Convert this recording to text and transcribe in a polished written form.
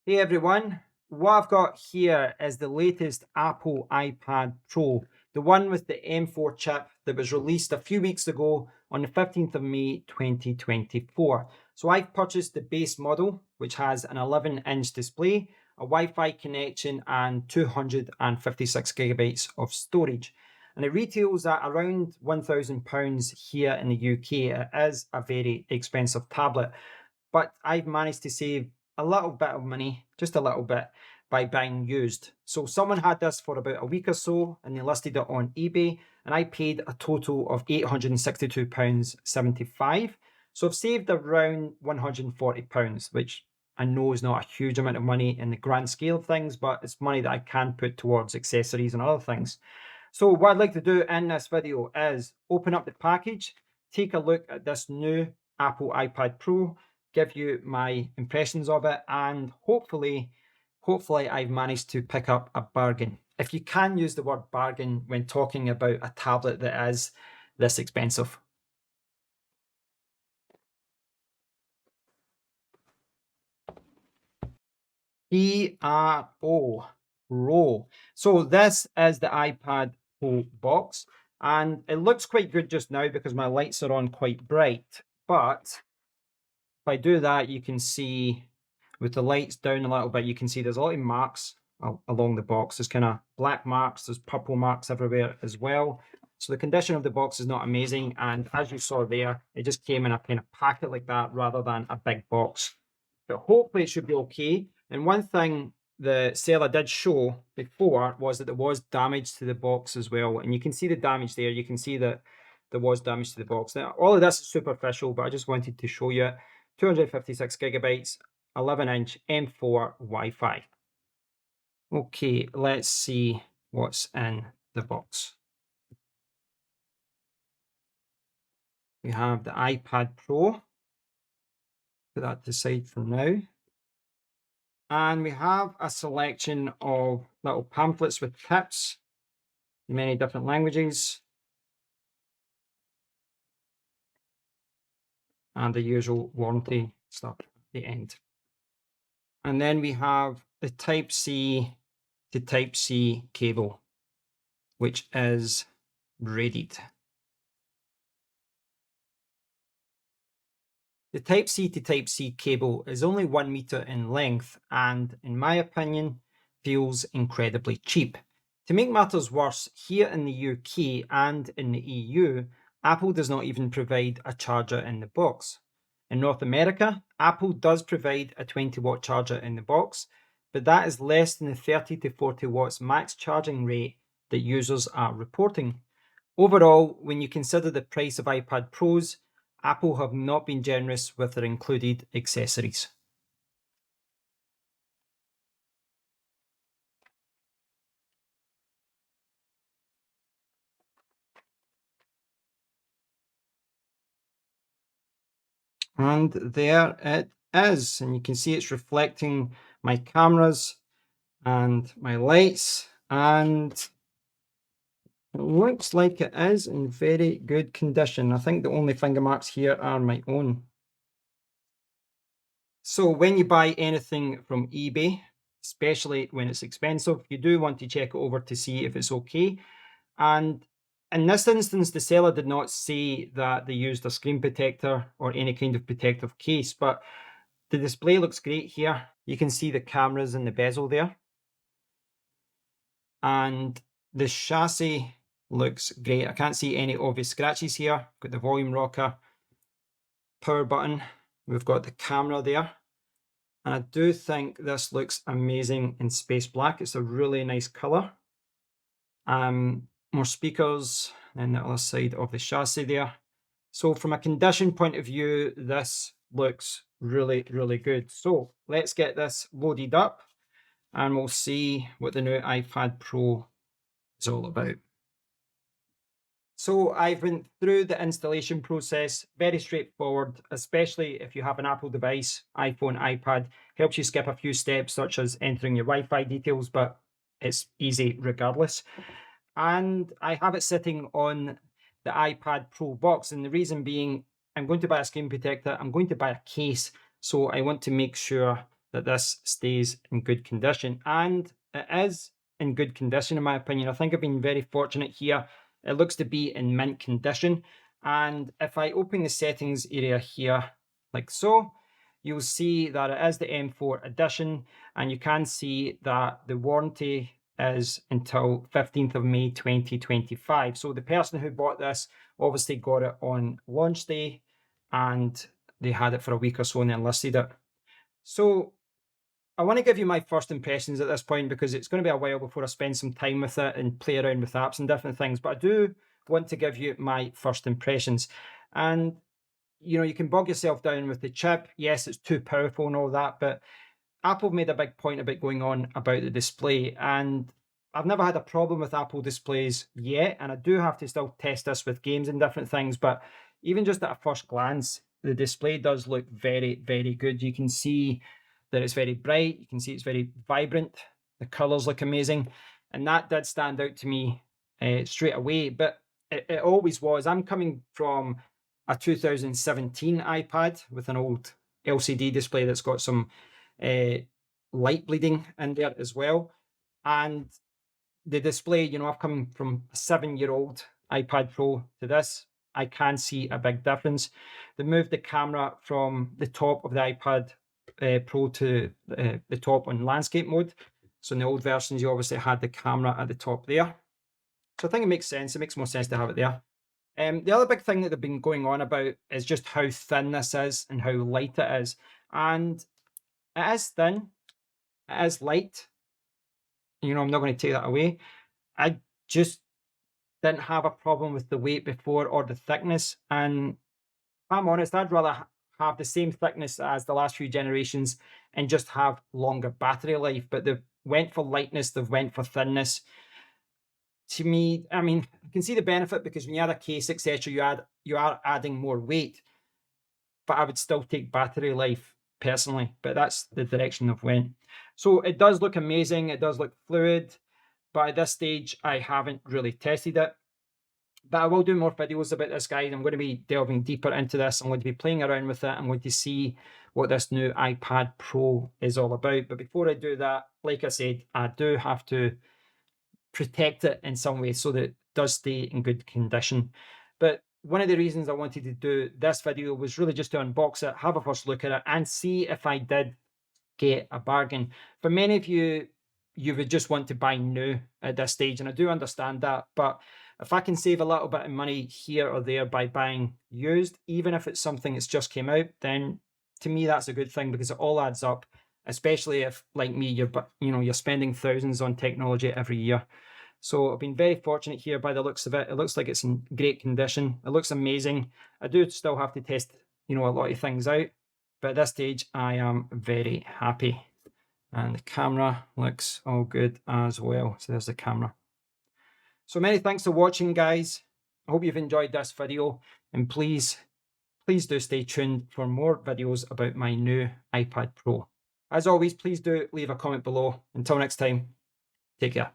Hey everyone, what I've got here is the latest Apple iPad Pro, the one with the M4 chip that was released a few weeks ago on the 15th of May 2024. So I've purchased the base model, which has an 11-inch display, a Wi-Fi connection, and 256 gigabytes of storage. And it retails at around £1,000 here in the UK. It is a very expensive tablet, but I've managed to save a little bit of money, just a little bit, by buying used. So someone had this for about a week or so and they listed it on eBay, and I paid a total of £862.75. So I've saved around £140, which I know is not a huge amount of money in the grand scale of things, but it's money that I can put towards accessories and other things. So what I'd like to do in this video is open up the package, take a look at this new Apple iPad Pro, give you my impressions of it, and hopefully I've managed to pick up a bargain. If you can use the word bargain when talking about a tablet that is this expensive. Pro. Pro. So this is the iPad Pro box, and it looks quite good just now because my lights are on quite bright. But if I do that, you can see with the lights down a little bit, you can see there's a lot of marks along the box. There's kind of black marks, there's purple marks everywhere as well. So the condition of the box is not amazing. And as you saw there, it just came in a kind of packet like that rather than a big box. But hopefully it should be okay. And one thing the seller did show before was that there was damage to the box as well. And you can see the damage there. You can see that there was damage to the box. Now, all of this is superficial, but I just wanted to show you it. 256 gigabytes, 11-inch M4 Wi-Fi. Okay, let's see what's in the box. We have the iPad Pro. Put that to the side for now. And we have a selection of little pamphlets with tips in many different languages. And the usual warranty stuff at the end. And then we have the Type-C to Type-C cable, which is braided. The Type-C to Type-C cable is only 1 meter in length and, in my opinion, feels incredibly cheap. To make matters worse, here in the UK and in the EU, Apple does not even provide a charger in the box. In North America, Apple does provide a 20-watt charger in the box, but that is less than the 30 to 40 watts max charging rate that users are reporting. Overall, when you consider the price of iPad Pros, Apple have not been generous with their included accessories. And there it is. And you can see it's reflecting my cameras and my lights. And it looks like it is in very good condition. I think the only finger marks here are my own. So when you buy anything from eBay, especially when it's expensive, you do want to check it over to see if it's okay. And in this instance, the seller did not say that they used a screen protector or any kind of protective case, but the display looks great here. You can see the cameras in the bezel there. And the chassis looks great. I can't see any obvious scratches here. Got the volume rocker, power button. We've got the camera there. And I do think this looks amazing in space black. It's a really nice color. More speakers and the other side of the chassis there. So from a condition point of view, this looks really, really good. So let's get this loaded up and we'll see what the new iPad Pro is all about. So I've been through the installation process, very straightforward, especially if you have an Apple device, iPhone, iPad, helps you skip a few steps such as entering your Wi-Fi details, but it's easy regardless. And I have it sitting on the iPad Pro box, and the reason being I'm going to buy a screen protector, I'm going to buy a case, so I want to make sure that this stays in good condition. And it is in good condition, in my opinion. I think I've been very fortunate here. It looks to be in mint condition. And if I open the settings area here, like so, you'll see that it is the M4 edition, and you can see that the warranty is until 15th of May 2025. So the person who bought this obviously got it on launch day, and they had it for a week or so and then listed it. So I want to give you my first impressions at this point, because it's going to be a while before I spend some time with it and play around with apps and different things. But I do want to give you my first impressions. And, you know, you can bog yourself down with the chip. Yes, it's too powerful and all that, but Apple made a big point about going on about the display. And I've never had a problem with Apple displays yet. And I do have to still test this with games and different things. But even just at a first glance, the display does look very, very good. You can see that it's very bright. You can see it's very vibrant. The colors look amazing. And that did stand out to me straight away. But it always was. I'm coming from a 2017 iPad with an old LCD display that's got some light bleeding in there as well. And the display, you know, I've come from a 7-year-old iPad Pro to this. I can see a big difference. They moved the camera from the top of the iPad Pro to the top on landscape mode. So in the old versions, you obviously had the camera at the top there. So I think it makes sense. It makes more sense to have it there. The other big thing that they've been going on about is just how thin this is and how light it is. And it is thin, it is light. You know, I'm not going to take that away. I just didn't have a problem with the weight before or the thickness. And if I'm honest, I'd rather have the same thickness as the last few generations and just have longer battery life. But they've went for lightness, they've went for thinness. To me, I mean, I can see the benefit, because when you add a case, etc., you are adding more weight. But I would still take battery life personally. But that's the direction they've went. So it does look amazing. It does look fluid. But at this stage, I haven't really tested it. But I will do more videos about this, guys. I'm going to be delving deeper into this. I'm going to be playing around with it. I'm going to see what this new iPad Pro is all about. But before I do that, like I said, I do have to protect it in some way so that it does stay in good condition. But one of the reasons I wanted to do this video was really just to unbox it, have a first look at it, and see if I did get a bargain. For many of you, you would just want to buy new at this stage, and I do understand that. But if I can save a little bit of money here or there by buying used, even if it's something that's just came out, then to me that's a good thing, because it all adds up. Especially if, like me, you're spending thousands on technology every year. So I've been very fortunate here by the looks of it. It looks like it's in great condition. It looks amazing. I do still have to test, a lot of things out. But at this stage, I am very happy. And the camera looks all good as well. So there's the camera. So many thanks for watching, guys. I hope you've enjoyed this video. And please do stay tuned for more videos about my new iPad Pro. As always, please do leave a comment below. Until next time, take care.